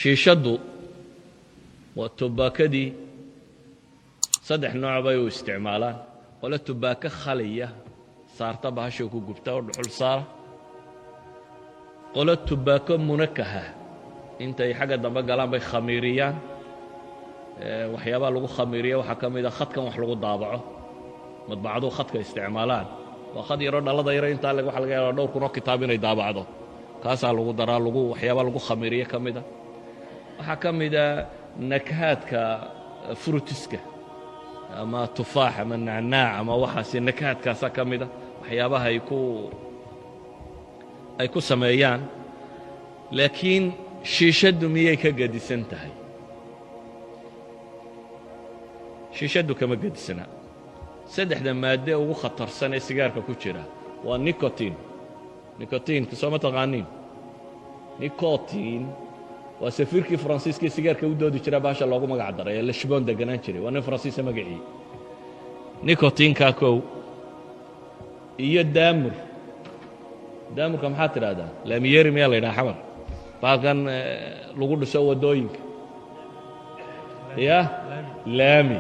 shiishaddu waa tubaakadii saddex nooc bay u isticmaalaan qole tubaako khaliya saarta bahasha ku gubta oo dhuxul saara qole tubaako munakaha intay xagga dambe galaan bay khamiiriyaan waxyaabaha lagu khamiiriya waxaa ka mid a khadkan wax lagu daabaco madbacadu khadka isticmaalaan waa khad yaroo dhalada yaro intaa waxa laga yaabaa dhowr kunoo kitaab inay daabacdo kaasaa lagu daraa waxyaabaa lagu khamiiriye ka mida waxaa ka mida nakahaadka frutiska ama tufaax ama nacnaac ama waxaasi nakahaadkaasaa ka mida waxyaabaha ay ku sameeyaan laakiin shiishaddu miyay ka gedisan tahay shiishaddu kama gedisana saddexda maadde ugu khatarsan ee sigaarka ku jira waa nicotiinka soo ma taqaaniin nicotin waa safiirkii faransiiskii sigaarka u doodi jira bahasha loogu magac daray ee lashboon deganaan jiray waa nin faransiisa magacii nicotinka kow iyo daamurka maxaa tidhaahdaa laamiyeri miyaa la yidhaha xamar baalkan lagu dhiso waddooyinka ya laami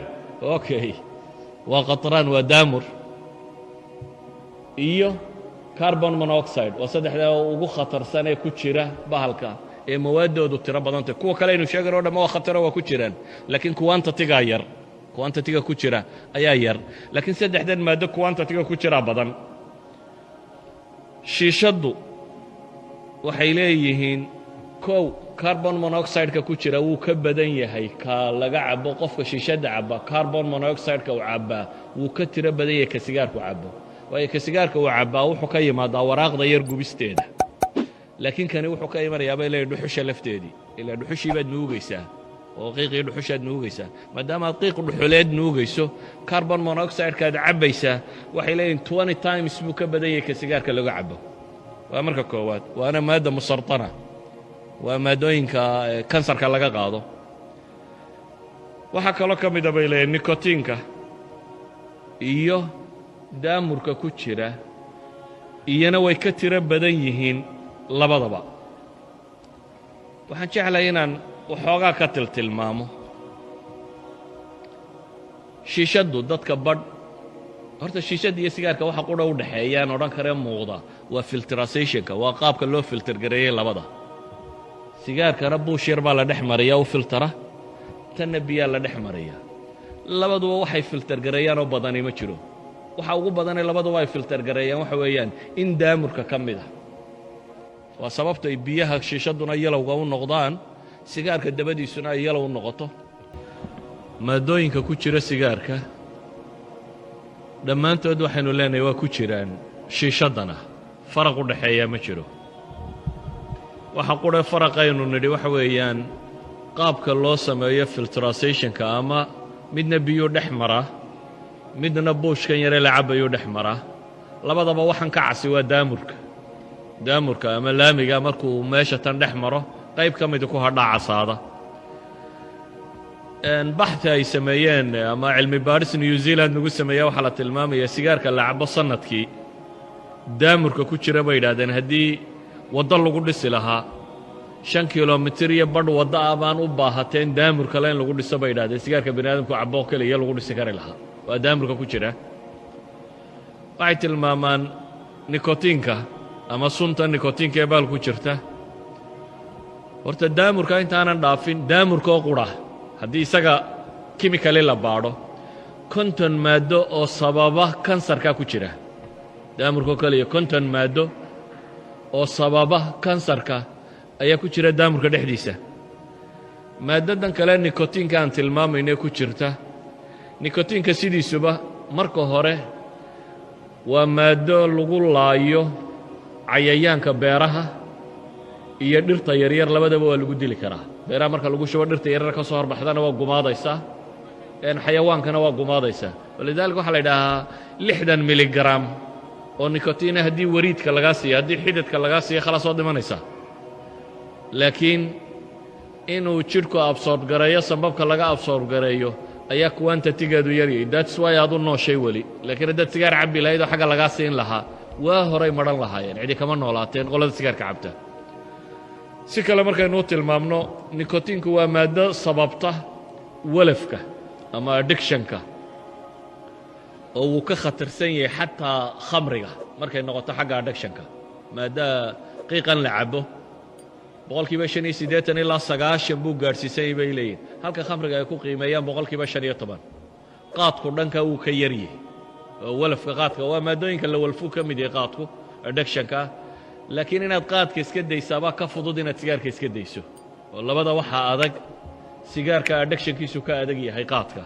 okay waa qaطraan waa daamur iyo carbon monoxide waa saddexdaa ugu khatarsan ee ku jira bahalka ee mawaaddoodu tiro badantay kuwa kale aynu sheegan o dhamma waa khataro waa ku jiraan laakiin quantatiga yar quantatiga ku jira ayaa yar laakiin saddexdan maaddo quantatiga ku jiraa badan shiishaddu waxay leeyihiin kow carbon monoxide-ka ku jira wuu ka badan yahay ka laga cabo qofka shiishadda cabba carbon monoxide-ka uu cabbaa wuu ka tiro badan yahay ka sigaarku cabbo waayo ka sigaarka uu cabbaa wuxuu ka yimaadaa waraaqda yar gubisteeda laakiin kani wuxuu ka imanayaa bay leeyahay dhuxusha lafteedii ilaa dhuxushii baad nuugaysaa oo qiiqii dhuxushaad nuugaysaa maadaama aad qiiq dhuxuleed nuugayso carbon monoxide-kaad cabbaysaa waxay leeyihin 20 times buu ka badan yahay ka sigaarka laga cabbo waa marka koowaad waana maadda musartana waa maadooyinka kansarka laga qaado waxaa kaloo ka mida bay leeyihin nicotiinka iyo daamurka ku jira iyana way ka tiro badan yihiin labadaba waxaan jeclahay inaan waxoogaa ka tilmaamo shiishaddu dadka badh horta shiishadda iyo sigaarka waxa qudha u dhaxeeyaan odhan karee muuqda waa filtrasationka waa qaabka loo filtergareeyey labada sigaarkana buush yar baa la dhex mariya u filtara tanna biyaa la dhex mariya labaduba waxay filtergareeyaan oo badani ma jiro waxa ugu badanee labaduba ay filtergareeyaan waxa weeyaan in daamurka ka mid ah waa sababta ay biyaha shiishadduna yalowga u noqdaan sigaarka dabadiisuna ay yalow u noqoto maadooyinka ku jira sigaarka dhammaantood waxaynu leenahay waa ku jiraan shiishaddana faraq u dhaxeeyaa ma jiro waxa qudhe faraqaynu nidhi waxa weeyaan qaabka loo sameeyo filtrasationka ama midna biyuu dhex mara midna buushkan yaree la cabbayuu dhex mara labadaba waxaan ka casi waa daamurka ama laamiga markuu meesha tan dhex maro qayb ka mida ku hadhaa casaada baxti ay sameeyeen ama cilmi baadhis new zealand lagu sameeya waxaa la tilmaamaya sigaarka la cabo sanadkii daamurka ku jira bay yidhaahdeen haddii waddo lagu dhisi lahaa 5 kilomitir iyo badh waddo ah baan u baahateen daamur kale in lagu dhiso bay yidhahdeen sigaarka bani aadamku cabo keliya lagu dhisi kari lahaa waa daamurka ku jira waxay tilmaamaan nicotiinka ama sunta nicotiinka ee baal ku jirta horta daamurka intaanan dhaafin daamurka oo qudha haddii isaga kimikali la baadho 50 maaddo oo sababa kansarka ku jira daamurka oo kaliya 50 maaddo oo sababa kansarka ayaa ku jira daamurka dhexdiisa maaddadan kale nicotiinka aan tilmaamayne ku jirta nicotiinka sidiisuba marka hore waa maaddo lagu laayo cayayaanka beeraha iyo dhirta yaryar labadaba waa lagu dili karaa beeraha marka lagu shubo dhirta yaryar ka soo horbaxdana waa gumaadaysaa xayawaankana waa gumaadaysaa walidaalika waxaa la yidhaahaa 60 miligram oo nicotiina haddii wariidka lagaa siiyo haddii xididka lagaa siiyo khalaas oo dhimanaysaa laakiin inuu jidhku absorb gareeyo sababka laga absorb gareeyo ayaa quantatigeedu yaryahay that's why aad u nooshay weli laakiin haddaad sigaar cabbi lahayd oo xagga lagaa siin lahaa waa horay madhan lahaayeen cidi kama noolaateen qolada sigaarka cabta si kale markaynu u tilmaamno nikotinku waa maaddo sababta walafka ama addictionka oo wuu ka khatarsan yahay xataa khamriga markay noqoto xagga addictionka maadaama qiiqan la cabo boqolkiiba 85 ilaa 90 buu gaadhsiisay bay leeyihin halka khamriga ay ku qiimeeyaan boqolkiiba 15 qaadku dhanka uu ka yar yahay oo walafka qaadka waa maadooyinka la walfu ka mid yahay qaadku addictionka laakiin inaad qaadka iska daysaaba ka fudud inaad sigaarka iska dayso oo labada waxa adag sigaarka addictionkiisu ka adag yahay qaadka